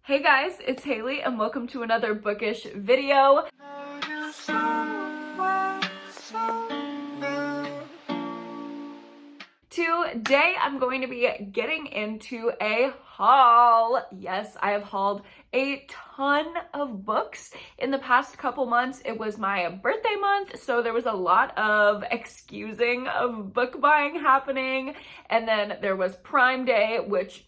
Hey guys, it's Haley and welcome to another bookish video. Today I'm going to be getting into a haul. Yes, I have hauled a ton of books in the past couple months. It was my birthday month, so there was a lot of excusing of book buying happening. And then there was Prime Day, which,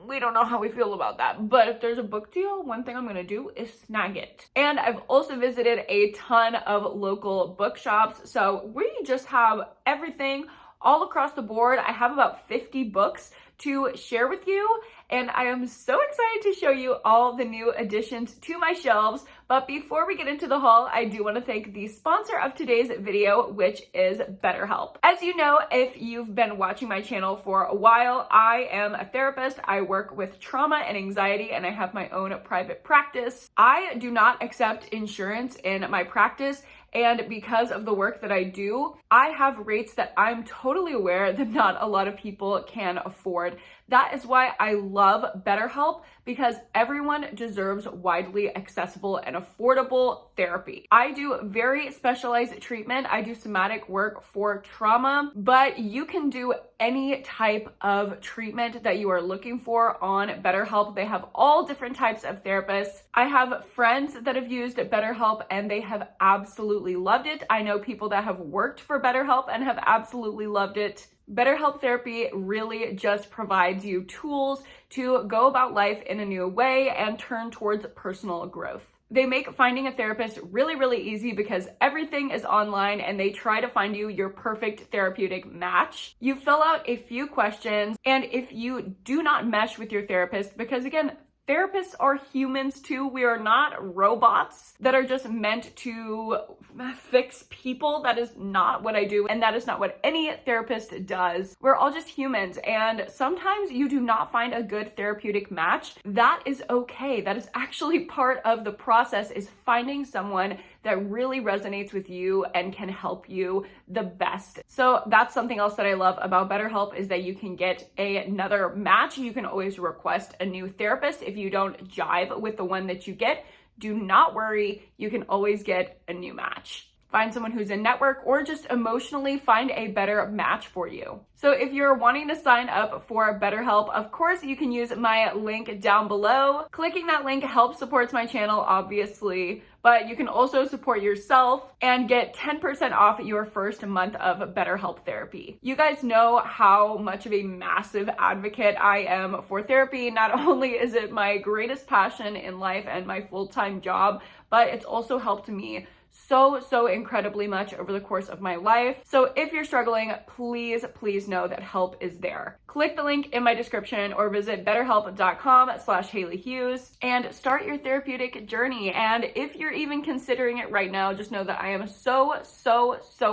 we don't know how we feel about that, but if there's a book deal, one thing I'm gonna do is snag it. And I've also visited a ton of local bookshops, so we just have everything all across the board. I have about 50 books to share with you, and I am so excited to show you all the new additions to my shelves. But before we get into the haul, I do want to thank the sponsor of today's video, which is BetterHelp. As you know, if you've been watching my channel for a while, I am a therapist. I work with trauma and anxiety, and I have my own private practice. I do not accept insurance in my practice, and because of the work that I do, I have rates that I'm totally aware that not a lot of people can afford. That is why I love BetterHelp, because everyone deserves widely accessible and affordable therapy. I do very specialized treatment. I do somatic work for trauma, but you can do any type of treatment that you are looking for on BetterHelp. They have all different types of therapists. I have friends that have used BetterHelp and they have absolutely loved it. I know people that have worked for BetterHelp and have absolutely loved it. BetterHelp therapy really just provides you tools to go about life in a new way and turn towards personal growth. They make finding a therapist really, really easy because everything is online and they try to find you your perfect therapeutic match. You fill out a few questions, and if you do not mesh with your therapist, because again, therapists are humans too. We are not robots that are just meant to fix people. That is not what I do, and that is not what any therapist does. We're all just humans, and sometimes you do not find a good therapeutic match. That is okay. That is actually part of the process, is finding someone that really resonates with you and can help you the best. So that's something else that I love about BetterHelp, is that you can get another match. You can always request a new therapist. If you don't jive with the one that you get, do not worry. You can always get a new match. Find someone who's in network, or just emotionally find a better match for you. So if you're wanting to sign up for BetterHelp, of course, you can use my link down below. Clicking that link helps supports my channel, obviously, but you can also support yourself and get 10% off your first month of BetterHelp therapy. You guys know how much of a massive advocate I am for therapy. Not only is it my greatest passion in life and my full-time job, but it's also helped me so incredibly much over the course of my life. So if you're struggling, please know that help is there. Click the link in my description or visit betterhelp.com/HaileyHughes and start your therapeutic journey. And if you're even considering it right now, just know that I am so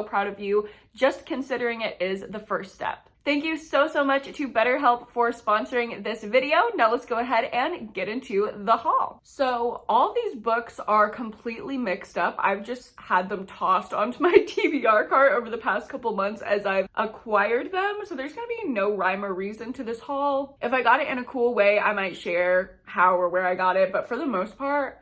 proud of you. Just considering it is the first step. Thank you so much to BetterHelp for sponsoring this video. Now let's go ahead and get into the haul. So all these books are completely mixed up. I've just had them tossed onto my TBR cart over the past couple months as I've acquired them. So there's gonna be no rhyme or reason to this haul. If I got it in a cool way, I might share how or where I got it, but for the most part,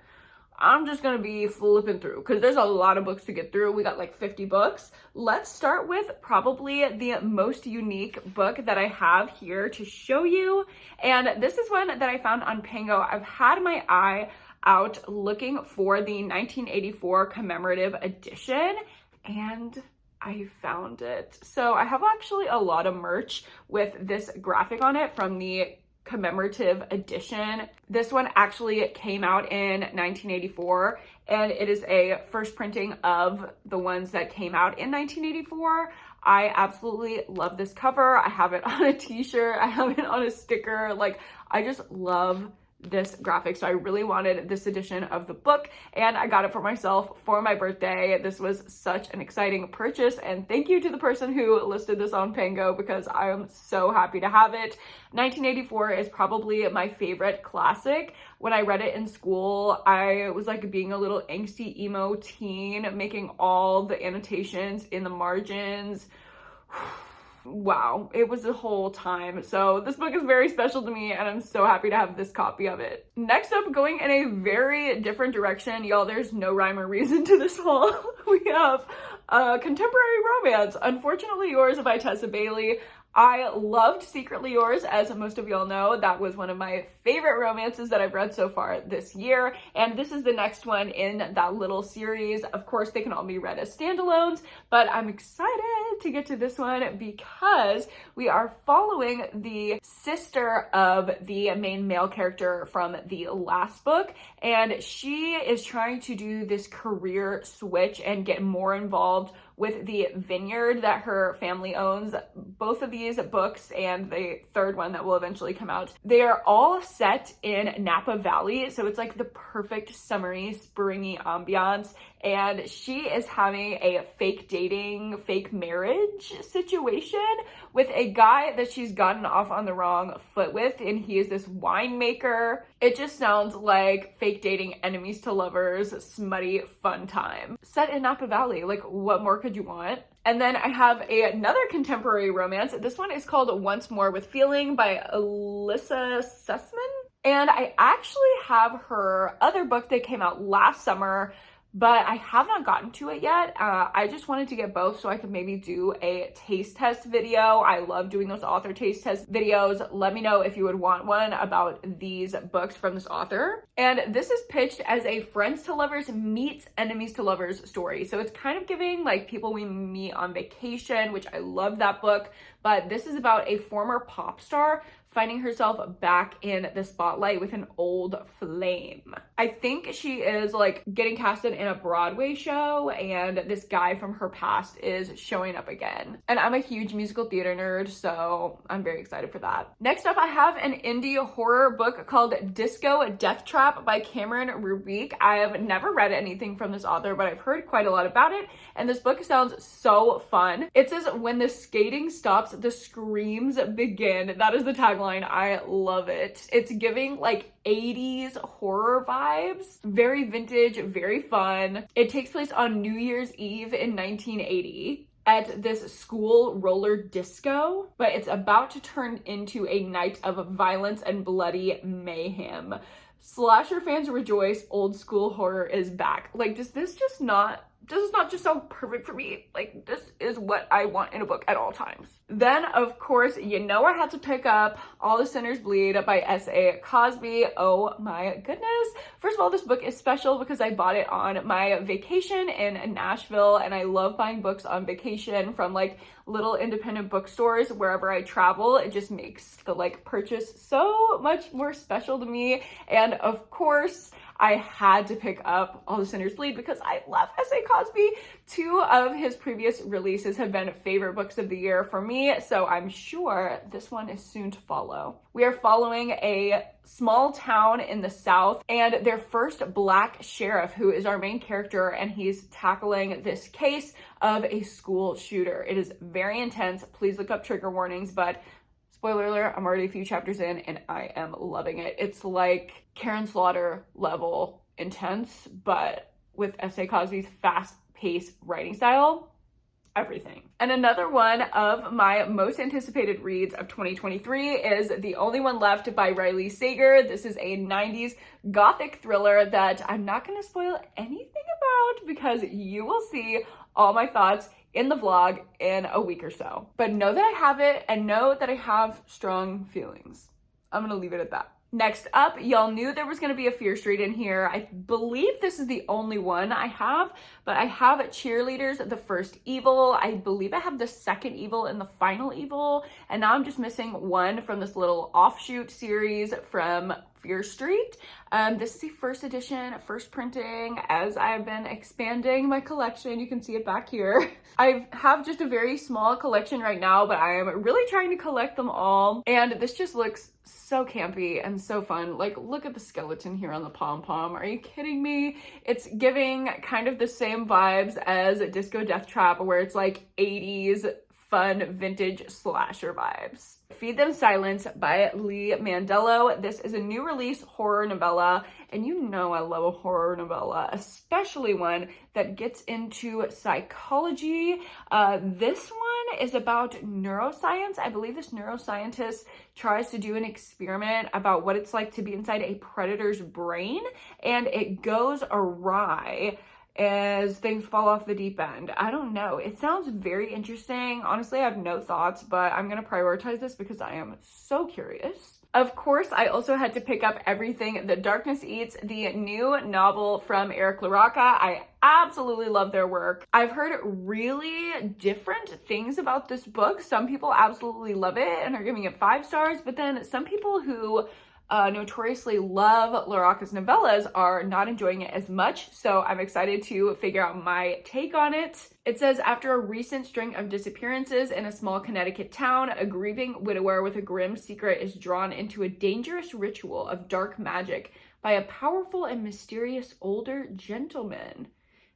I'm just gonna be flipping through because there's a lot of books to get through. We got like 50 books. Let's start with probably the most unique book that I have here to show you. And this is one that I found on Pango. I've had my eye out looking for the 1984 commemorative edition, and I found it. So I have actually a lot of merch with this graphic on it from the commemorative edition. This one actually came out in 1984, and it is a first printing of the ones that came out in 1984. I absolutely love this cover. I have it on a t-shirt, I have it on a sticker. Like, I just love this graphic. So I really wanted this edition of the book, and I got it for myself for my birthday. This was such an exciting purchase, and thank you to the person who listed this on Pango, because I am so happy to have it. 1984 is probably my favorite classic. When I read it in school, I was like being a little angsty emo teen, making all the annotations in the margins. wow, it was a whole time. So this book is very special to me and I'm so happy to have this copy of it. Next up, going in a very different direction, y'all, there's no rhyme or reason to this haul. We have contemporary romance, Unfortunately Yours by Tessa Bailey. I loved Secretly Yours, as most of y'all know. That was one of my favorite romances that I've read so far this year, and this is the next one in that little series. Of course, they can all be read as standalones, but I'm excited to get to this one because we are following the sister of the main male character from the last book, and she is trying to do this career switch and get more involved with the vineyard that her family owns. Both of these books and the third one that will eventually come out, they are all set in Napa Valley, so it's like the perfect summery, springy ambiance, and she is having a fake dating, fake marriage situation with a guy that she's gotten off on the wrong foot with, and he is this winemaker. It just sounds like fake dating, enemies to lovers, smutty fun time. Set in Napa Valley, like what more could you want? And then I have another contemporary romance. This one is called Once More with Feeling by Alyssa Sussman. And I actually have her other book that came out last summer, but I have not gotten to it yet. I just wanted to get both so I could maybe do a taste test video. I love doing those author taste test videos. Let me know if you would want one about these books from this author. And this is pitched as a friends to lovers meets enemies to lovers story. So it's kind of giving like people we meet on vacation, which I love that book. But this is about a former pop star finding herself back in the spotlight with an old flame. I think she is like getting casted in a Broadway show and this guy from her past is showing up again. And I'm a huge musical theater nerd, so I'm very excited for that. Next up, I have an indie horror book called Disco Death Trap by Cameron Rubique. I have never read anything from this author, but I've heard quite a lot about it, and this book sounds so fun. It says, when the skating stops, the screams begin. That is the tagline. I love it. It's giving like 80s horror vibes. Very vintage, very fun. It takes place on New Year's Eve in 1980 at this school roller disco, but it's about to turn into a night of violence and bloody mayhem. Slasher fans rejoice, old school horror is back. Like, does this not just sound perfect for me? Like, this is what I want in a book at all times. Then, of course, you know I had to pick up All the Sinners Bleed by S.A. Cosby. Oh my goodness. First of all, this book is special because I bought it on my vacation in Nashville, and I love buying books on vacation from like little independent bookstores wherever I travel. It just makes the like purchase so much more special to me. And of course, I had to pick up All the Sinners Bleed because I love S.A. Cosby. 2 of his previous releases have been favorite books of the year for me, so I'm sure this one is soon to follow. We are following a small town in the South and their first Black sheriff, who is our main character, and he's tackling this case of a school shooter. It is very intense. Please look up trigger warnings, but spoiler alert, I'm already a few chapters in and I am loving it. It's like Karen Slaughter level intense, but with S.A. Cosby's fast-paced writing style. Everything. And another one of my most anticipated reads of 2023 is The Only One Left by Riley Sager. This is a 90s gothic thriller that I'm not going to spoil anything about because you will see all my thoughts in the vlog in a week or so. But know that I have it and know that I have strong feelings. I'm going to leave it at that. Next up, y'all knew there was going to be a Fear Street in here. I believe this is the only one I have, but I have Cheerleaders, The First Evil. I believe I have the Second Evil and the Final Evil, and now I'm just missing one from this little offshoot series from Fear Street. This is the first edition, first printing, as I've been expanding my collection. You can see it back here. I have just a very small collection right now, but I am really trying to collect them all, and this just looks so campy and so fun. Like, look at the skeleton here on the pom-pom. Are you kidding me? It's giving kind of the same vibes as Disco Death Trap, where it's like 80s fun vintage slasher vibes. Feed Them Silence by Lee Mandello. This is a new release horror novella, and you know I love a horror novella, especially one that gets into psychology. This one is about neuroscience. I believe this neuroscientist tries to do an experiment about what it's like to be inside a predator's brain, and it goes awry as things fall off the deep end. I don't know. It sounds very interesting. Honestly, I have no thoughts, but I'm gonna prioritize this because I am so curious. Of course, I also had to pick up Everything That Darkness Eats, the new novel from Eric LaRocca. I absolutely love their work. I've heard really different things about this book. Some people absolutely love it and are giving it 5 stars, but then some people who notoriously love LaRocca's novellas are not enjoying it as much, so I'm excited to figure out my take on it. It says, after a recent string of disappearances in a small Connecticut town, a grieving widower with a grim secret is drawn into a dangerous ritual of dark magic by a powerful and mysterious older gentleman.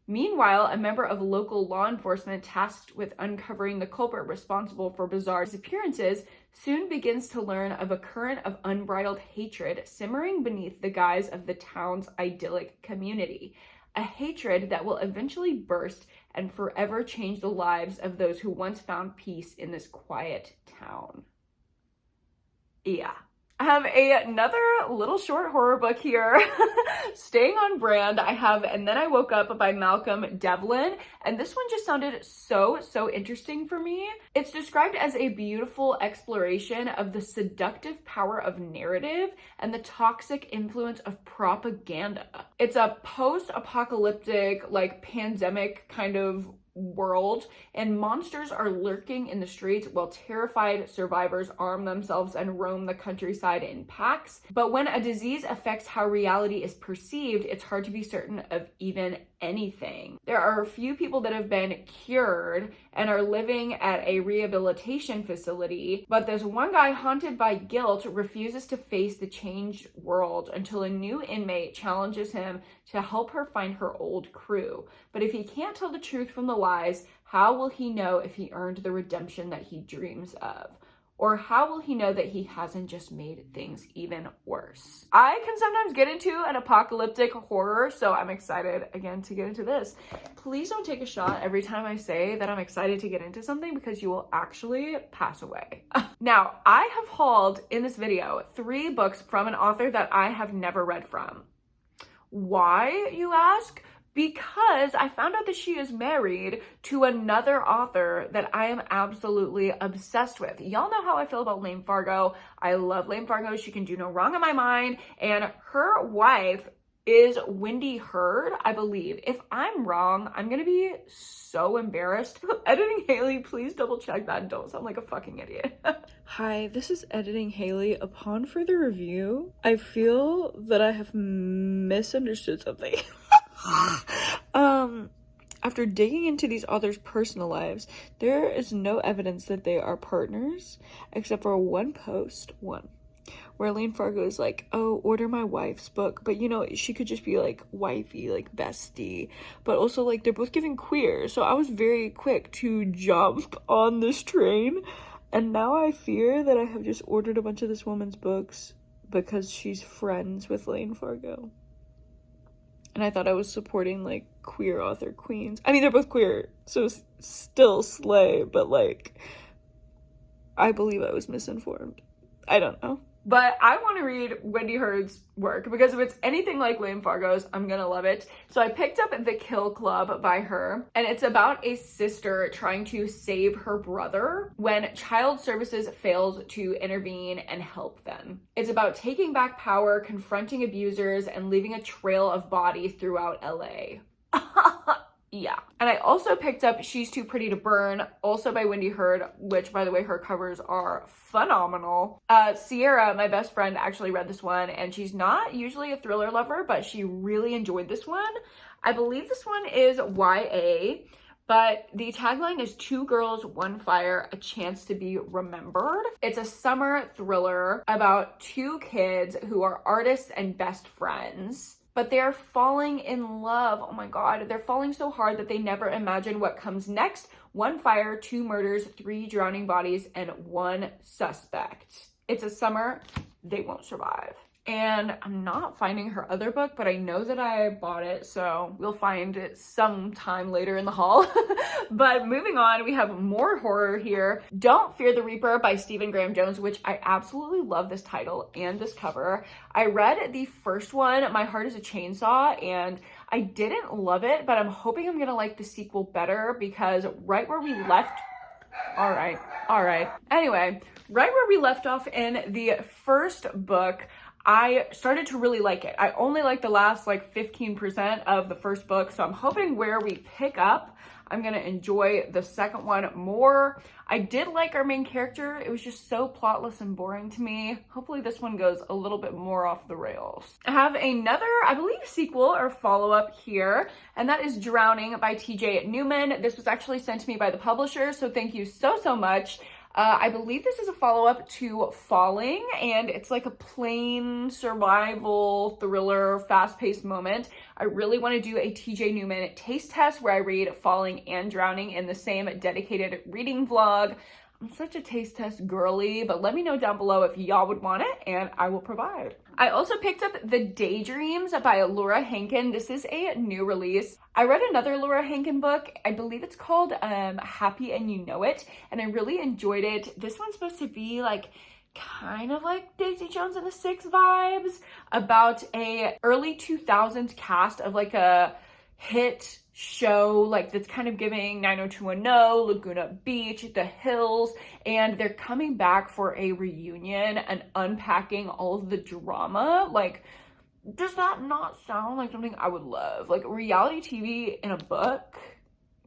Meanwhile, a member of local law enforcement tasked with uncovering the culprit responsible for bizarre disappearances soon begins to learn of a current of unbridled hatred simmering beneath the guise of the town's idyllic community. A hatred that will eventually burst and forever change the lives of those who once found peace in this quiet town. Yeah. I have another little short horror book here. Staying on brand, I have And Then I Woke Up by Malcolm Devlin, and this one just sounded so interesting for me. It's described as a beautiful exploration of the seductive power of narrative and the toxic influence of propaganda. It's a post-apocalyptic, like pandemic kind of world, and monsters are lurking in the streets while terrified survivors arm themselves and roam the countryside in packs. But when a disease affects how reality is perceived, it's hard to be certain of even anything. There are a few people that have been cured and are living at a rehabilitation facility, but this one guy, haunted by guilt, refuses to face the changed world until a new inmate challenges him to help her find her old crew. But if he can't tell the truth from the lies, how will he know if he earned the redemption that he dreams of? Or how will he know that he hasn't just made things even worse? I can sometimes get into an apocalyptic horror, so I'm excited again to get into this. Please don't take a shot every time I say that I'm excited to get into something, because you will actually pass away. Now, I have hauled in this video 3 books from an author that I have never read from. Why, you ask? Because I found out that she is married to another author that I am absolutely obsessed with. Y'all know how I feel about Lane Fargo. I love Lane Fargo. She can do no wrong in my mind. And her wife is Wendy Hurd, I believe. If I'm wrong, I'm gonna be so embarrassed. Editing Haley, please double check that. Don't sound like a fucking idiot. Hi, this is Editing Haley. Upon further review, I feel that I have misunderstood something. After digging into these authors' personal lives, there is no evidence that they are partners, except for one post, where Lane Fargo is like, oh, order my wife's book. But, you know, she could just be, like, wifey, like, bestie. But also, like, they're both giving queer. So I was very quick to jump on this train. And now I fear that I have just ordered a bunch of this woman's books because she's friends with Lane Fargo. And I thought I was supporting, like, queer author queens. I mean, they're both queer, so still slay, but, like, I believe I was misinformed. I don't know. But I want to read Wendy Hurd's work, because if it's anything like Lane Fargo's, I'm gonna love it. So I picked up The Kill Club by her, and it's about a sister trying to save her brother when child services fails to intervene and help them. It's about taking back power, confronting abusers, and leaving a trail of bodies throughout LA. Yeah. And I also picked up She's Too Pretty to Burn, also by Wendy Hurd, which, by the way, her covers are phenomenal. Sierra, my best friend, actually read this one, and she's not usually a thriller lover, but she really enjoyed this one. I believe this one is YA, but the tagline is 2 girls, 1 fire, a chance to be remembered. It's a summer thriller about 2 kids who are artists and best friends. but they're falling in love. Oh my God, they're falling so hard that they never imagine what comes next. 1 fire, 2 murders, 3 drowning bodies, and 1 suspect. It's a summer they won't survive. And I'm not finding her other book, but I know that I bought it, so we'll find it sometime later in the haul. But moving on, we have more horror here. Don't Fear the Reaper by Stephen Graham Jones, which I absolutely love this title and this cover. I read the first one, My Heart is a Chainsaw, and I didn't love it, but I'm hoping I'm gonna like the sequel better, because right where we left... All right. Anyway, right where we left off in the first book, I started to really like it. I only like the last like 15% of the first book, so I'm hoping where we pick up, I'm gonna enjoy the second one more. I did like our main character. It was just so plotless and boring to me. Hopefully this one goes a little bit more off the rails. I have another, I believe, sequel or follow-up here, and that is Drowning by TJ Newman. This was actually sent to me by the publisher, so thank you so much. I believe this is a follow-up to Falling, and it's like a plain survival thriller, fast-paced moment. I really want to do a TJ Newman taste test where I read Falling and Drowning in the same dedicated reading vlog. I'm such a taste test girly, but let me know down below if y'all would want it, and I will provide. I also picked up The Daydreams by Laura Hankin. This is a new release. I read another Laura Hankin book. I believe it's called Happy and You Know It, and I really enjoyed it. This one's supposed to be like kind of like Daisy Jones and the Six vibes, about a early 2000s cast of like a hit show, like that's kind of giving 90210, Laguna Beach, The Hills, and they're coming back for a reunion and unpacking all of the drama. Like, does that not sound like something I would love? Like reality TV in a book?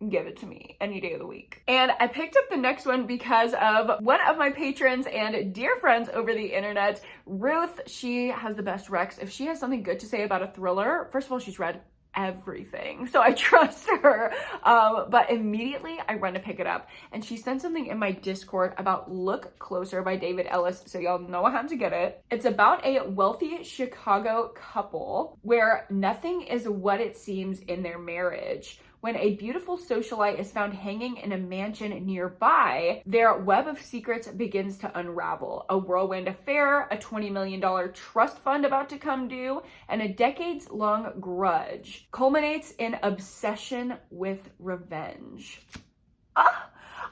Give it to me any day of the week. And I picked up the next one because of one of my patrons and dear friends over the internet, Ruth. She has the best recs. If she has something good to say about a thriller, first of all, she's read everything, so I trust her, but immediately I run to pick it up, and she sent something in my Discord about Look Closer by David Ellis, so y'all know I had to get it. It's about a wealthy Chicago couple where nothing is what it seems in their marriage. When a beautiful socialite is found hanging in a mansion nearby, their web of secrets begins to unravel. A whirlwind affair, a $20 million trust fund about to come due, and a decades-long grudge culminates in obsession with revenge.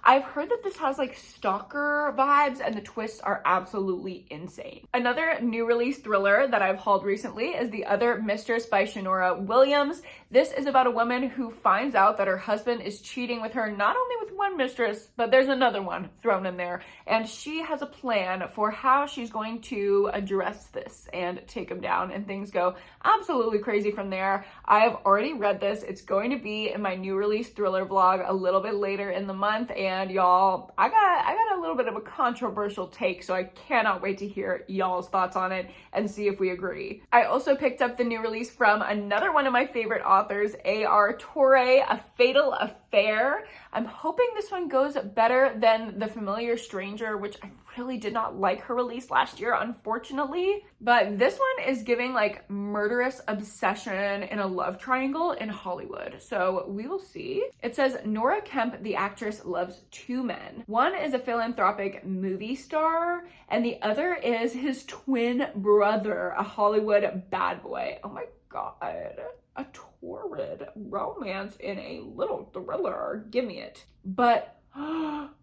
I've heard that this has like stalker vibes, and the twists are absolutely insane. Another new release thriller that I've hauled recently is The Other Mistress by Shanora Williams. This is about a woman who finds out that her husband is cheating with her, not only with one mistress, but there's another one thrown in there. And she has a plan for how she's going to address this and take him down, and things go absolutely crazy from there. I have already read this. It's going to be in my new release thriller vlog a little bit later in the month, and y'all, I got a little bit of a controversial take, so I cannot wait to hear y'all's thoughts on it and see if we agree. I also picked up the new release from another one of my favorite authors, A.R. Torre, A Fatal Affair. I'm hoping this one goes better than The Familiar Stranger, which I really did not like her release last year, unfortunately. But this one is giving like murderous obsession in a love triangle in Hollywood. So we will see. It says Nora Kemp, the actress, loves 2 men. One is a philanthropic movie star, and the other is his twin brother, a Hollywood bad boy. Oh my God. A torrid romance in a little thriller. Give me it. But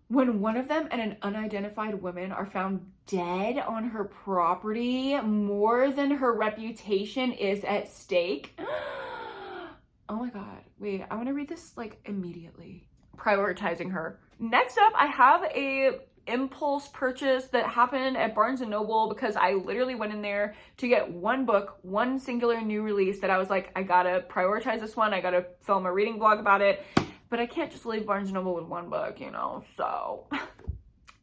when one of them and an unidentified woman are found dead on her property, more than her reputation is at stake. Oh my God. Wait, I want to read this like immediately. Prioritizing her. Next up, I have a impulse purchase that happened at Barnes & Noble because I literally went in there to get one book, one singular new release that I was like, I gotta prioritize this one. I gotta film a reading vlog about it. But I can't just leave Barnes & Noble with one book, you know, so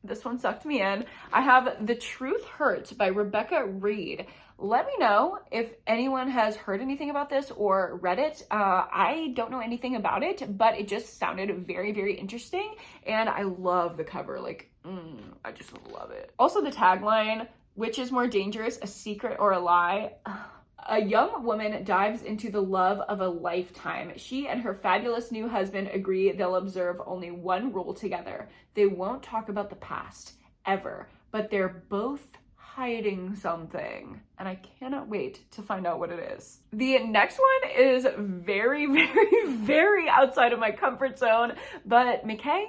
this one sucked me in. I have The Truth Hurts by Rebecca Reed. Let me know if anyone has heard anything about this or read it. I don't know anything about it, but it just sounded very, very interesting. And I love the cover. Like, I just love it. Also the tagline, which is more dangerous, a secret or a lie? A young woman dives into the love of a lifetime. She and her fabulous new husband agree they'll observe only one rule together. They won't talk about the past, ever, but they're both hiding something, and I cannot wait to find out what it is. The next one is very, very, very outside of my comfort zone, but McKay,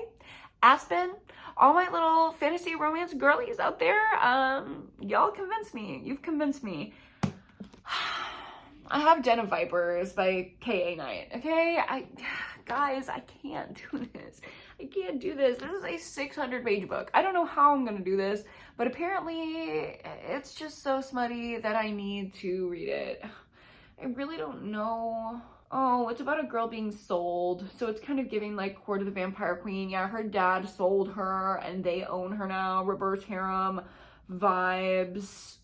Aspen, all my little fantasy romance girlies out there, y'all convinced me. You've convinced me. I have Den of Vipers by K.A. Knight, okay? Guys, I can't do this. I can't do this. This is a 600-page book. I don't know how I'm gonna do this, but apparently it's just so smutty that I need to read it. I really don't know. Oh, it's about a girl being sold. So it's kind of giving like Court of the Vampire Queen. Yeah, her dad sold her and they own her now. Reverse harem vibes.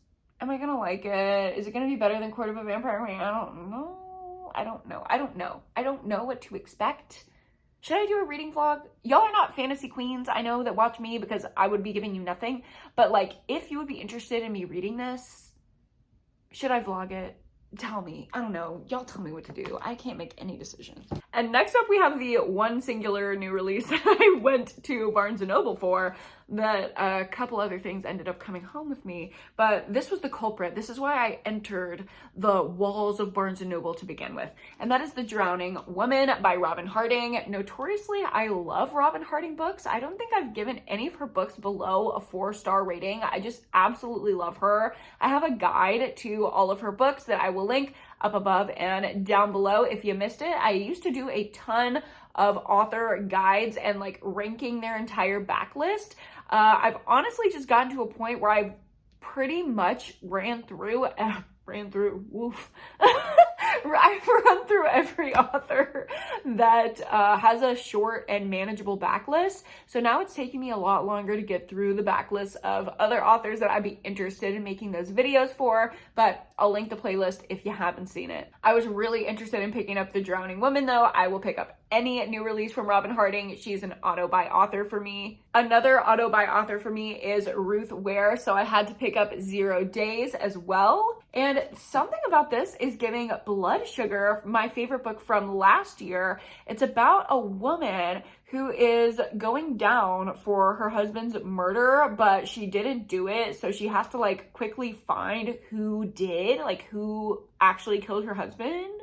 Am I gonna like it? Is it gonna be better than Court of a Vampire Queen? I don't know. I don't know what to expect. Should I do a reading vlog? Y'all are not fantasy queens, I know, that watch me, because I would be giving you nothing. But like, if you would be interested in me reading this, should I vlog it? Tell me. I don't know. Y'all tell me what to do. I can't make any decisions. And next up, we have the one singular new release that I went to Barnes & Noble for, that a couple other things ended up coming home with me. But this was the culprit. This is why I entered the walls of Barnes & Noble to begin with. And that is The Drowning Woman by Robin Harding. Notoriously, I love Robin Harding books. I don't think I've given any of her books below a 4-star rating. I just absolutely love her. I have a guide to all of her books that I will link up above and down below if you missed it. I used to do a ton of author guides and like ranking their entire backlist. I've honestly just gotten to a point where I've pretty much ran through, woof. I've run through every author that has a short and manageable backlist. So now it's taking me a lot longer to get through the backlist of other authors that I'd be interested in making those videos for, but I'll link the playlist if you haven't seen it. I was really interested in picking up The Drowning Woman though. I will pick up any new release from Robin Harding. She's an auto-buy author for me. Another auto-buy author for me is Ruth Ware, so I had to pick up 0 Days as well. And something about this is giving Blood Sugar, my favorite book from last year. It's about a woman who is going down for her husband's murder, but she didn't do it, so she has to like quickly find who did, like who actually killed her husband.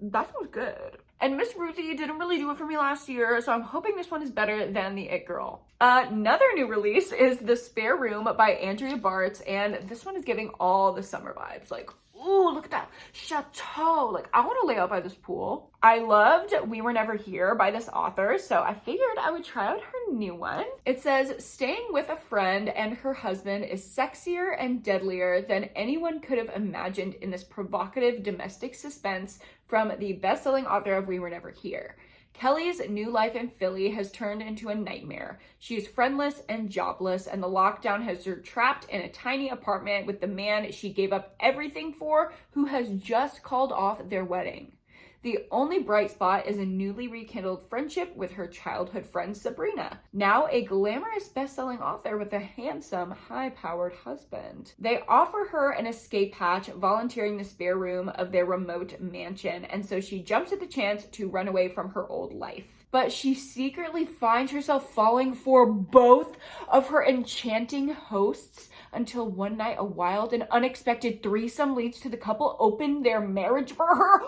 That sounds good. And Miss Ruthie didn't really do it for me last year, so I'm hoping this one is better than The It Girl. Another new release is The Spare Room by Andrea Bartz, and this one is giving all the summer vibes. Like, ooh, look at that chateau. Like, I want to lay out by this pool. I loved We Were Never Here by this author, so I figured I would try out her new one. It says, staying with a friend and her husband is sexier and deadlier than anyone could have imagined in this provocative domestic suspense from the best-selling author of We Were Never Here. Kelly's new life in Philly has turned into a nightmare. She is friendless and jobless, and the lockdown has her trapped in a tiny apartment with the man she gave up everything for, who has just called off their wedding. The only bright spot is a newly rekindled friendship with her childhood friend Sabrina, now a glamorous best-selling author with a handsome, high-powered husband. They offer her an escape hatch, volunteering the spare room of their remote mansion, and so she jumps at the chance to run away from her old life. But she secretly finds herself falling for both of her enchanting hosts until one night a wild and unexpected threesome leads to the couple open their marriage for her.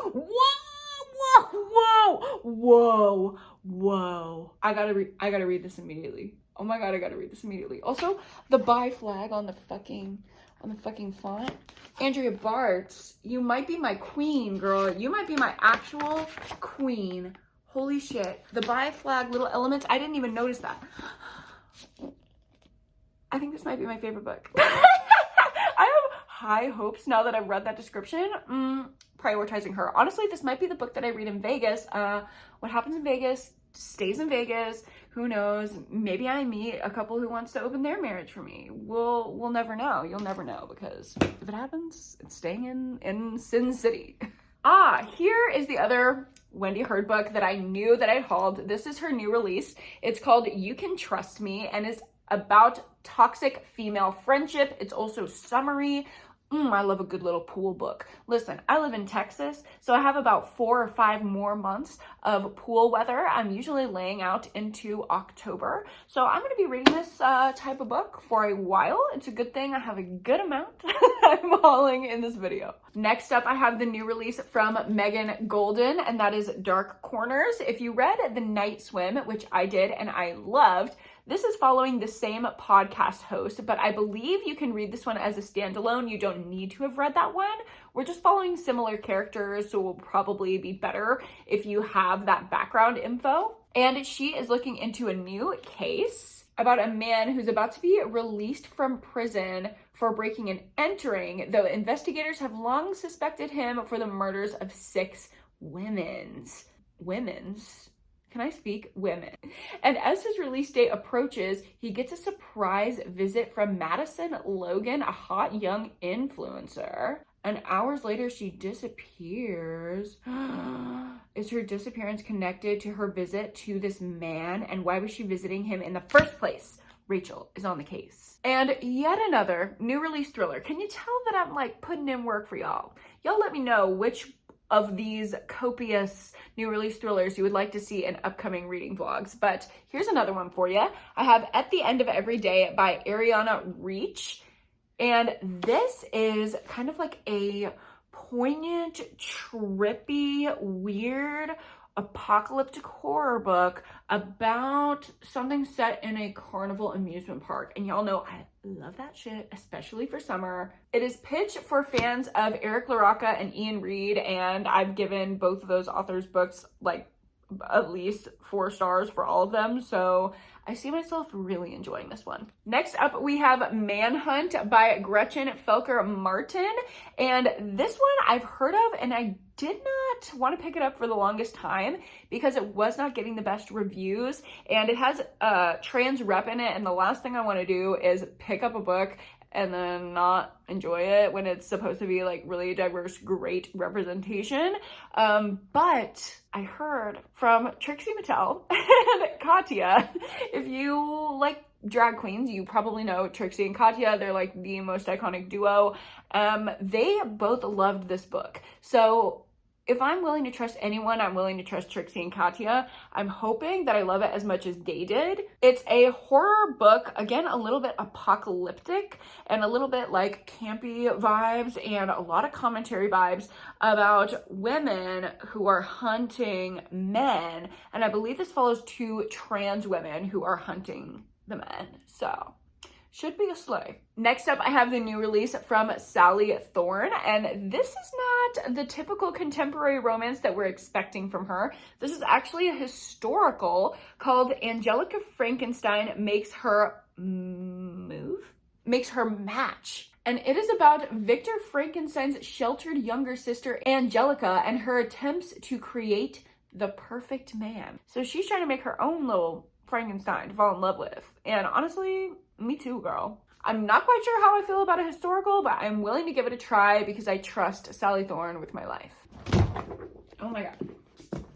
Whoa. I gotta read this immediately. Oh my god, I gotta read this immediately. Also, the buy flag on the fucking font. Andrea Bartz, you might be my queen, girl. You might be my actual queen. Holy shit. The buy flag little elements, I didn't even notice that. I think this might be my favorite book. I have high hopes now that I've read that description. Prioritizing her. Honestly, this might be the book that I read in Vegas. What happens in Vegas stays in Vegas. Who knows? Maybe I meet a couple who wants to open their marriage for me. We'll never know. You'll never know, because if it happens, it's staying in Sin City. Here is the other Wendy Hurd book that I knew that I'd hauled. This is her new release. It's called You Can Trust Me and is about toxic female friendship. It's also summery. I love a good little pool book. Listen, I live in Texas, so I have about 4 or 5 more months of pool weather. I'm usually laying out into October. So I'm going to be reading this type of book for a while. It's a good thing I have a good amount I'm hauling in this video. Next up, I have the new release from Megan Golden, and that is Dark Corners. If you read The Night Swim, which I did and I loved, this is following the same podcast host, but I believe you can read this one as a standalone. You don't need to have read that one. We're just following similar characters, so it will probably be better if you have that background info. And she is looking into a new case about a man who's about to be released from prison for breaking and entering, though investigators have long suspected him for the murders of 6 women's. Can I speak? Women. And as his release date approaches, he gets a surprise visit from Madison Logan, a hot young influencer. And hours later, she disappears. Is her disappearance connected to her visit to this man? And why was she visiting him in the first place? Rachel is on the case. And yet another new release thriller. Can you tell that I'm like putting in work for y'all? Y'all let me know which of these copious new release thrillers you would like to see in upcoming reading vlogs. But here's another one for you. I have At the End of Every Day by Ariana Reach. And this is kind of like a poignant, trippy, weird, apocalyptic horror book about something set in a carnival amusement park. And y'all know I love that shit, especially for summer. It is pitched for fans of Eric LaRocca and Ian Reid, and I've given both of those authors' books like at least 4 stars for all of them, so I see myself really enjoying this one. Next up, we have Manhunt by Gretchen Felker Martin, and this one I've heard of, and I did not want to pick it up for the longest time because it was not getting the best reviews, and it has trans rep in it, and the last thing I want to do is pick up a book and then not enjoy it when it's supposed to be like really diverse, great representation. But I heard from Trixie Mattel and Katya, if you like drag queens, you probably know Trixie and Katya. They're like the most iconic duo. They both loved this book. So if I'm willing to trust anyone, I'm willing to trust Trixie and Katya. I'm hoping that I love it as much as they did. It's a horror book, again, a little bit apocalyptic and a little bit like campy vibes and a lot of commentary vibes about women who are hunting men. And I believe this follows 2 trans women who are hunting the men. So should be a slay. Next up, I have the new release from Sally Thorne, and this is not the typical contemporary romance that we're expecting from her. This is actually a historical called Angelica Frankenstein Makes Her Match. And it is about Victor Frankenstein's sheltered younger sister, Angelica, and her attempts to create the perfect man. So she's trying to make her own little Frankenstein to fall in love with. And honestly, me too, girl. I'm not quite sure how I feel about a historical, but I'm willing to give it a try because I trust Sally Thorne with my life. Oh my God.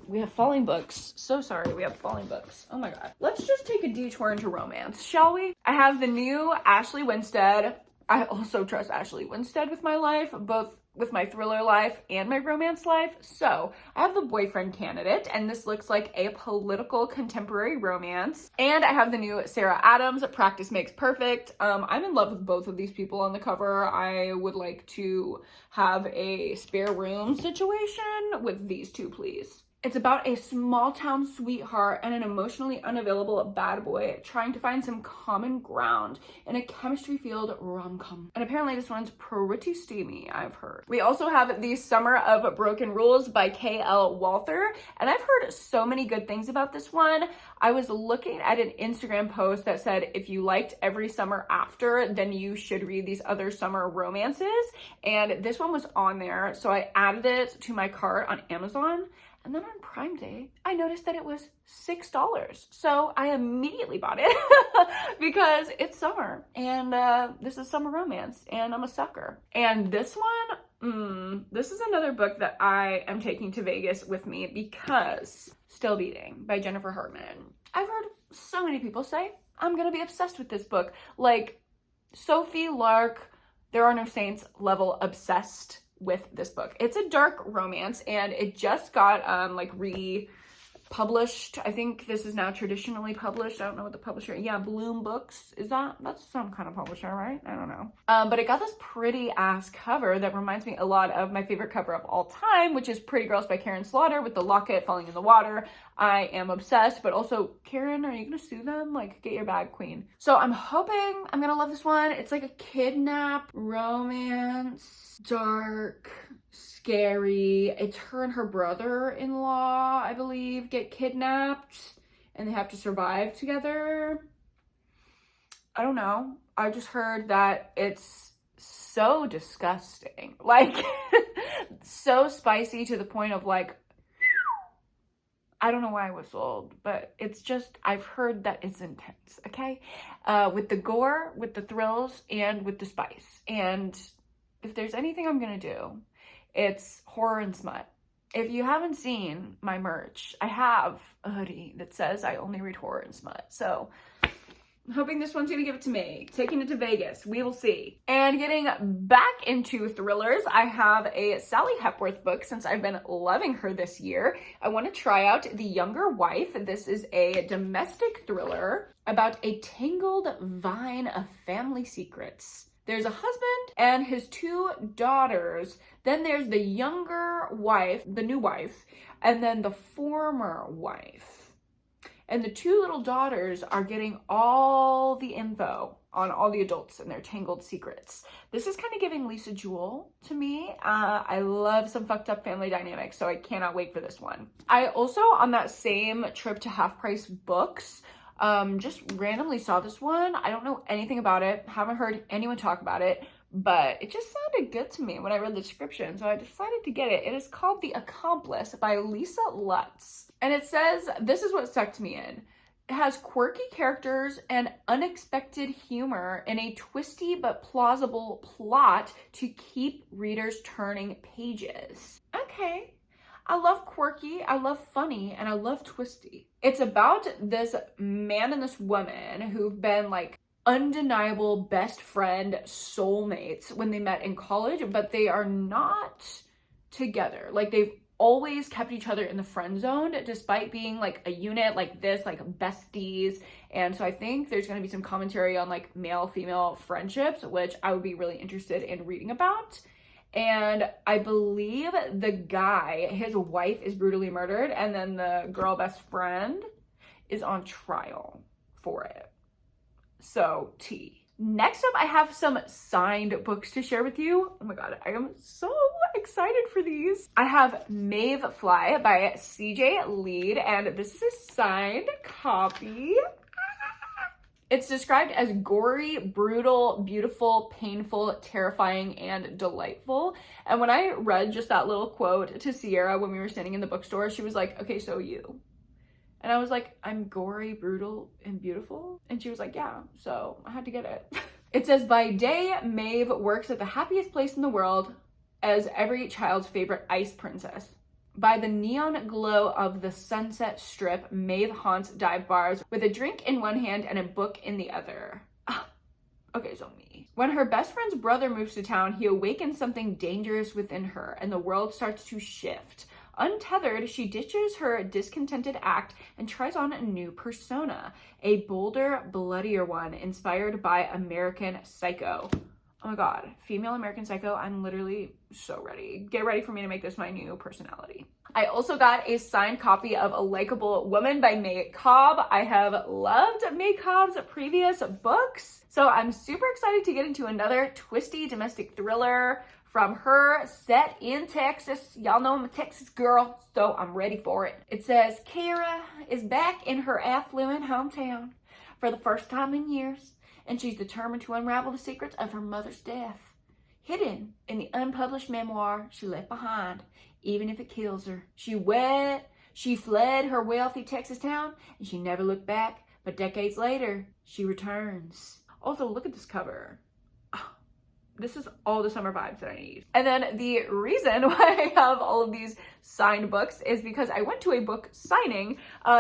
We have falling books. So sorry, we have falling books. Oh my God. Let's just take a detour into romance, shall we? I have the new Ashley Winstead. I also trust Ashley Winstead with my life, both with my thriller life and my romance life. So I have The Boyfriend Candidate, and this looks like a political contemporary romance. And I have the new Sarah Adams, Practice Makes Perfect. I'm in love with both of these people on the cover. I would like to have a spare room situation with these 2, please. It's about a small town sweetheart and an emotionally unavailable bad boy trying to find some common ground in a chemistry-filled rom-com. And apparently this one's pretty steamy, I've heard. We also have The Summer of Broken Rules by K.L. Walther, and I've heard so many good things about this one. I was looking at an Instagram post that said if you liked Every Summer After, then you should read these other summer romances, and this one was on there, so I added it to my cart on Amazon. And then on Prime Day, I noticed that it was $6. So I immediately bought it because it's summer and this is summer romance and I'm a sucker. And this one, this is another book that I am taking to Vegas with me because Still Beating by Jennifer Hartman. I've heard so many people say I'm going to be obsessed with this book. Like Sophie Lark There Are No Saints level obsessed with this book. It's a dark romance, and it just got like republished. I think this is now traditionally published. I don't know what the publisher, yeah, Bloom Books. That's some kind of publisher, right? I don't know. But it got this pretty ass cover that reminds me a lot of my favorite cover of all time, which is Pretty Girls by Karen Slaughter with the locket falling in the water. I am obsessed, but also, Karen, are you gonna sue them? Like, get your bag, queen. So I'm hoping I'm gonna love this one. It's like a kidnap, romance, dark, scary. It's her and her brother-in-law, I believe, get kidnapped and they have to survive together. I don't know. I just heard that it's so disgusting. Like, so spicy to the point of like, I don't know why I whistled, but it's just, I've heard that it's intense, okay? With the gore, with the thrills, and with the spice. And if there's anything I'm gonna do, it's horror and smut. If you haven't seen my merch, I have a hoodie that says I only read horror and smut. So I'm hoping this one's gonna give it to me. Taking it to Vegas, we will see. And getting back into thrillers, I have a Sally Hepworth book since I've been loving her this year. I want to try out The Younger Wife. This is a domestic thriller about a tangled vine of family secrets. There's a husband and his 2 daughters. Then there's the younger wife, the new wife, and then the former wife. And the 2 little daughters are getting all the info on all the adults and their tangled secrets. This is kind of giving Lisa Jewell to me. I love some fucked up family dynamics, so I cannot wait for this one. I also, on that same trip to Half Price Books, just randomly saw this one. I don't know anything about it. Haven't heard anyone talk about it, but it just sounded good to me when I read the description, so I decided to get it. It is called The Accomplice by Lisa Lutz. And it says, this is what sucked me in. It has quirky characters and unexpected humor in a twisty but plausible plot to keep readers turning pages. Okay. I love quirky, I love funny, and I love twisty. It's about this man and this woman who've been like undeniable best friend soulmates when they met in college, but they are not together. Like, they've always kept each other in the friend zone despite being like a unit like this, like besties. And so I think there's going to be some commentary on like male-female friendships, which I would be really interested in reading about. And I believe the guy, his wife is brutally murdered, and then the girl best friend is on trial for it. So, tea. Next up, I have some signed books to share with you. Oh my god, I am so excited for these. I have Mavefly by CJ Lead, and this is a signed copy. It's described as gory, brutal, beautiful, painful, terrifying, and delightful. And when I read just that little quote to Sierra when we were standing in the bookstore, she was like, okay, so you. And I was like, I'm gory, brutal, and beautiful? And she was like, yeah, so I had to get it. It says, by day, Maeve works at the happiest place in the world as every child's favorite ice princess. By the neon glow of the Sunset Strip, Maeve haunts dive bars with a drink in one hand and a book in the other. Okay, so me. When her best friend's brother moves to town, he awakens something dangerous within her, and the world starts to shift. Untethered, she ditches her discontented act and tries on a new persona, a bolder, bloodier one inspired by American Psycho. Oh my god, female American Psycho, I'm literally so ready. Get ready for me to make this my new personality. I also got a signed copy of A Likeable Woman by May Cobb. I have loved May Cobb's previous books, so I'm super excited to get into another twisty domestic thriller from her set in Texas. Y'all know I'm a Texas girl, so I'm ready for it. It says, Kara is back in her affluent hometown for the first time in years, and she's determined to unravel the secrets of her mother's death, hidden in the unpublished memoir she left behind, even if it kills her. She fled her wealthy Texas town, and she never looked back, but decades later, she returns. Also, look at this cover. This is all the summer vibes that I need. And then the reason why I have all of these signed books is because I went to a book signing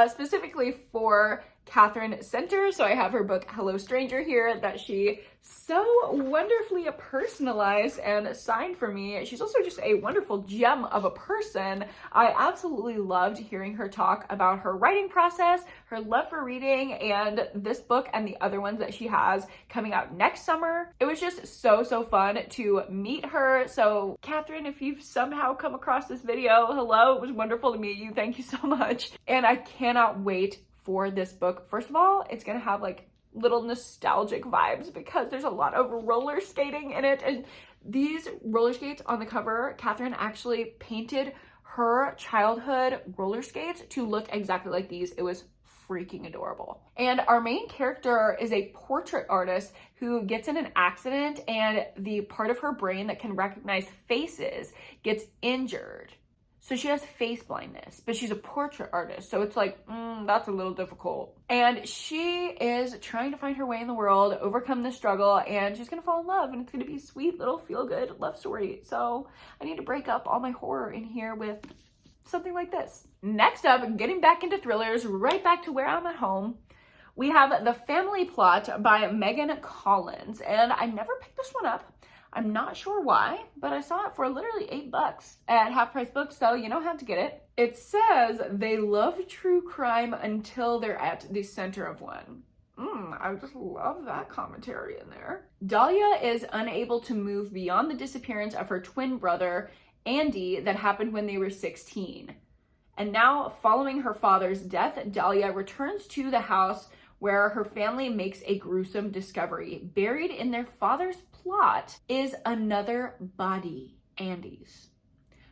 specifically for Catherine Center. So I have her book Hello Stranger here that she so wonderfully personalized and signed for me. She's also just a wonderful gem of a person. I absolutely loved hearing her talk about her writing process, her love for reading, and this book and the other ones that she has coming out next summer. It was just so fun to meet her. So Catherine, if you've somehow come across this video, hello, it was wonderful to meet you. Thank you so much. And I cannot wait for this book. First of all, it's gonna have like little nostalgic vibes because there's a lot of roller skating in it, and these roller skates on the cover, Catherine actually painted her childhood roller skates to look exactly like these. It was freaking adorable. And our main character is a portrait artist who gets in an accident, and the part of her brain that can recognize faces gets injured. So she has face blindness, but she's a portrait artist. So it's like, that's a little difficult. And she is trying to find her way in the world, overcome the struggle, and she's gonna fall in love, and it's gonna be a sweet little feel-good love story. So I need to break up all my horror in here with something like this. Next up, getting back into thrillers, right back to where I'm at home, we have The Family Plot by Megan Collins. And I never picked this one up. I'm not sure why, but I saw it for literally $8 at Half Price Books, so you know how to get it. It says they love true crime until they're at the center of one. I just love that commentary in there. Dahlia is unable to move beyond the disappearance of her twin brother, Andy, that happened when they were 16. And now, following her father's death, Dahlia returns to the house where her family makes a gruesome discovery. Buried in their father's plot is another body, Andy's.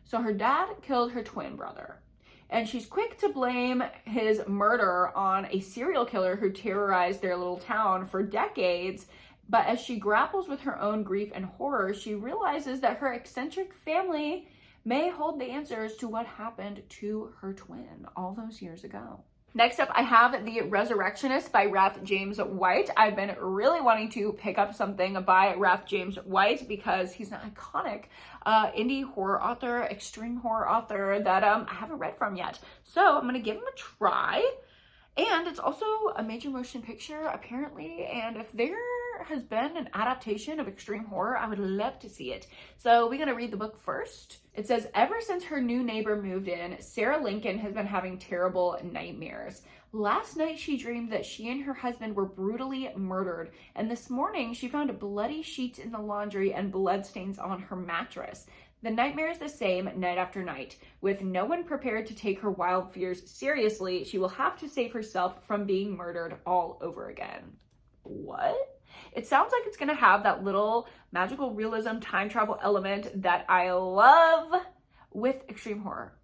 So her dad killed her twin brother, and she's quick to blame his murder on a serial killer who terrorized their little town for decades. But as she grapples with her own grief and horror, she realizes that her eccentric family may hold the answers to what happened to her twin all those years ago. Next up, I have The Resurrectionist by Ralph James White. I've been really wanting to pick up something by Ralph James White because he's an iconic indie horror author, extreme horror author that I haven't read from yet. So I'm gonna give him a try. And it's also a major motion picture, apparently, and if there has been an adaptation of extreme horror, I would love to see it. So we're gonna read the book first. It says, ever since her new neighbor moved in, Sarah Lincoln has been having terrible nightmares. Last night she dreamed that she and her husband were brutally murdered, and this morning she found bloody sheets in the laundry and bloodstains on her mattress. The nightmare is the same night after night. With no one prepared to take her wild fears seriously, she will have to save herself from being murdered all over again. What? It sounds like it's gonna have that little magical realism time travel element that I love with extreme horror.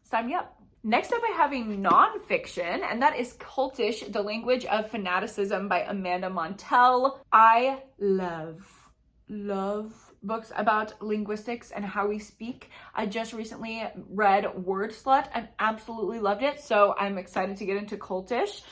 Sign me up. Next up, I have a nonfiction, and that is Cultish, The Language of Fanaticism by Amanda Montell. I love books about linguistics and how we speak. I just recently read Word Slut and absolutely loved it, so I'm excited to get into Cultish.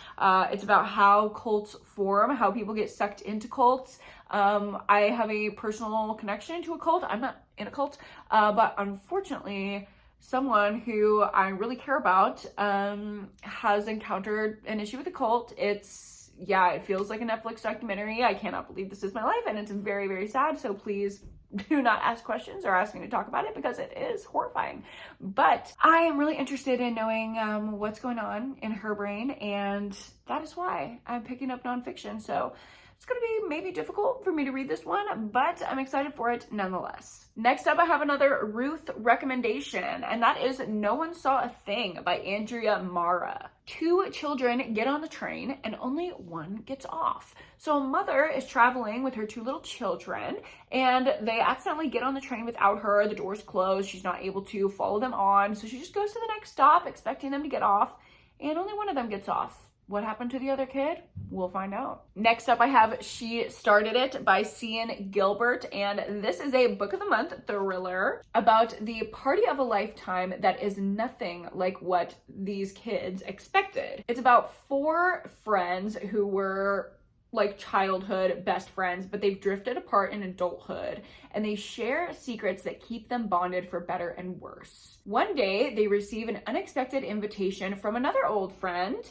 It's about how cults form, how people get sucked into cults. I have a personal connection to a cult. I'm not in a cult, but unfortunately, someone who I really care about has encountered an issue with a cult. It feels like a Netflix documentary. I cannot believe this is my life, and it's very, very sad. So please do not ask questions or ask me to talk about it because it is horrifying. But I am really interested in knowing what's going on in her brain, and that is why I'm picking up nonfiction. So it's going to be maybe difficult for me to read this one, but I'm excited for it nonetheless. Next up, I have another Ruth recommendation, and that is No One Saw a Thing by Andrea Mara. 2 children get on the train and only one gets off. So a mother is traveling with her 2 little children, and they accidentally get on the train without her. The door's closed. She's not able to follow them on. So she just goes to the next stop expecting them to get off, and only one of them gets off. What happened to the other kid? We'll find out. Next up, I have She Started It by Cian Gilbert, and this is a book of the month thriller about the party of a lifetime that is nothing like what these kids expected. It's about 4 friends who were like childhood best friends, but they've drifted apart in adulthood, and they share secrets that keep them bonded for better and worse. One day, they receive an unexpected invitation from another old friend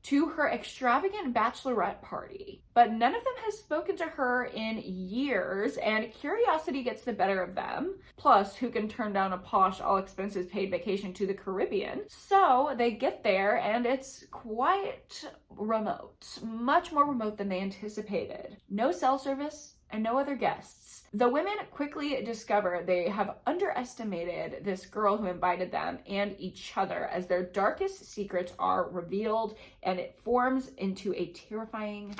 to her extravagant bachelorette party. But none of them has spoken to her in years, and curiosity gets the better of them. Plus, who can turn down a posh, all expenses paid vacation to the Caribbean? So they get there, and it's quite remote, much more remote than they anticipated. No cell service and no other guests. The women quickly discover they have underestimated this girl who invited them and each other as their darkest secrets are revealed, and it forms into a terrifying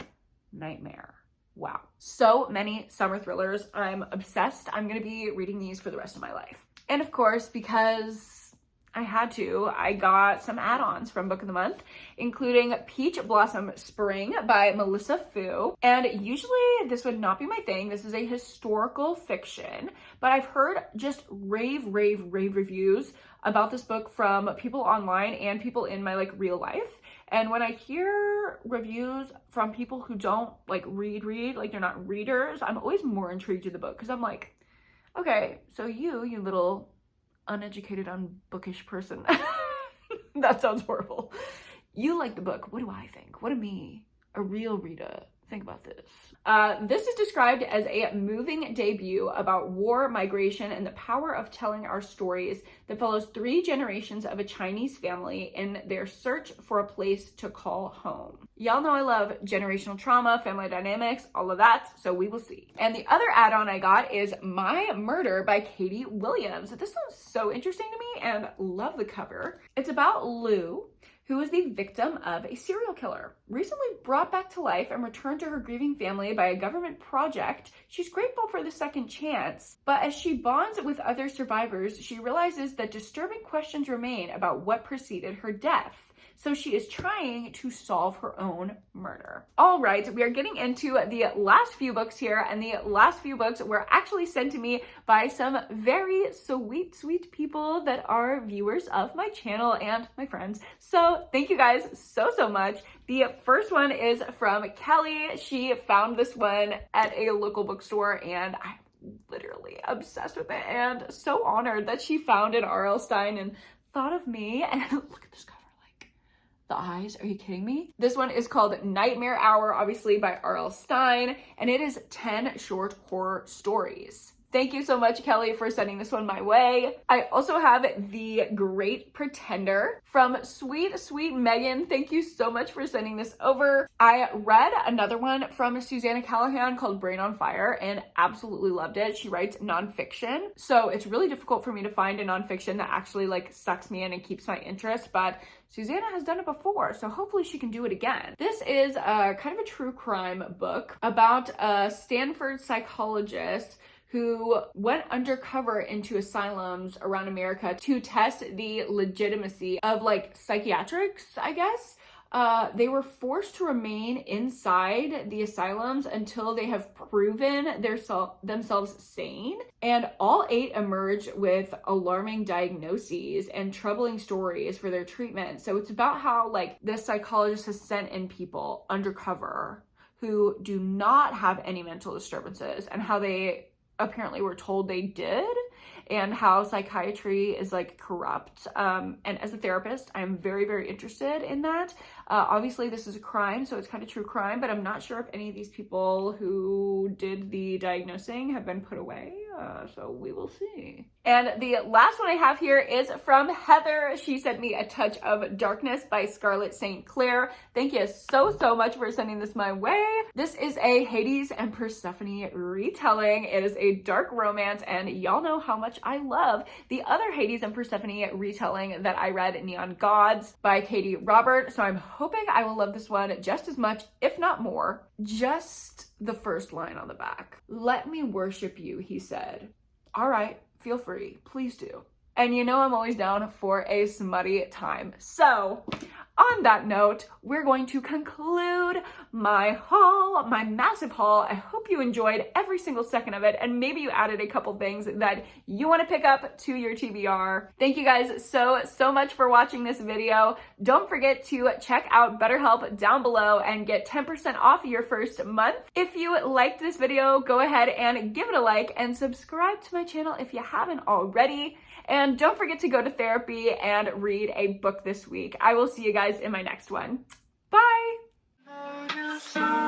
nightmare. Wow. So many summer thrillers. I'm obsessed. I'm going to be reading these for the rest of my life. And of course, because I had to, I got some add-ons from Book of the Month, including Peach Blossom Spring by Melissa Fu. And usually this would not be my thing. This is a historical fiction, but I've heard just rave reviews about this book from people online and people in my real life. And when I hear reviews from people who don't read, they're not readers, I'm always more intrigued to the book because I'm like, okay, so you little uneducated, unbookish person. That sounds horrible. You like the book. What do I think? What do me, a real reader, think about this? This is described as a moving debut about war, migration, and the power of telling our stories that follows 3 generations of a Chinese family in their search for a place to call home. Y'all know I love generational trauma, family dynamics, all of that, so we will see. And the other add-on I got is My Murder by Katie Williams. This sounds so interesting to me and love the cover. It's about Lou, who is the victim of a serial killer. Recently brought back to life and returned to her grieving family by a government project, she's grateful for the second chance. But as she bonds with other survivors, she realizes that disturbing questions remain about what preceded her death. So she is trying to solve her own murder. All right, we are getting into the last few books here, and the last few books were actually sent to me by some very sweet people that are viewers of my channel and my friends. So thank you guys so much. The first one is from Kelly. She found this one at a local bookstore, and I'm literally obsessed with it and so honored that she found it R.L. Stine and thought of me. And look at this cover. The eyes, are you kidding me? This one is called Nightmare Hour, obviously by R.L. Stine, and it is 10 short horror stories. Thank you so much, Kelly, for sending this one my way. I also have The Great Pretender from sweet Megan. Thank you so much for sending this over. I read another one from Susanna Callahan called Brain on Fire and absolutely loved it. She writes nonfiction, so it's really difficult for me to find a nonfiction that actually sucks me in and keeps my interest, but Susanna has done it before, so hopefully she can do it again. This is kind of a true crime book about a Stanford psychologist who went undercover into asylums around America to test the legitimacy of psychiatrics, I guess. They were forced to remain inside the asylums until they have proven themselves sane. And all 8 emerged with alarming diagnoses and troubling stories for their treatment. So it's about how this psychologist has sent in people undercover who do not have any mental disturbances, and how they apparently were told they did, and how psychiatry is corrupt. And as a therapist, I'm very interested in that. Obviously this is a crime, so it's kind of true crime, but I'm not sure if any of these people who did the diagnosing have been put away. So we will see. And the last one I have here is from Heather. She sent me A Touch of Darkness by Scarlett St. Clair. Thank you so much for sending this my way. This is a Hades and Persephone retelling. It is a dark romance, and y'all know how much I love the other Hades and Persephone retelling that I read, Neon Gods by Katie Robert. So I'm hoping I will love this one just as much, if not more. Just the first line on the back. "Let me worship you," he said. All right, feel free, please do. And you know I'm always down for a smutty time. So on that note, we're going to conclude my haul, my massive haul. I hope you enjoyed every single second of it, and maybe you added a couple things that you want to pick up to your TBR. Thank you guys so much for watching this video. Don't forget to check out BetterHelp down below and get 10% off your first month. If you liked this video, go ahead and give it a like and subscribe to my channel if you haven't already. And don't forget to go to therapy and read a book this week. I will see you guys in my next one. Bye! so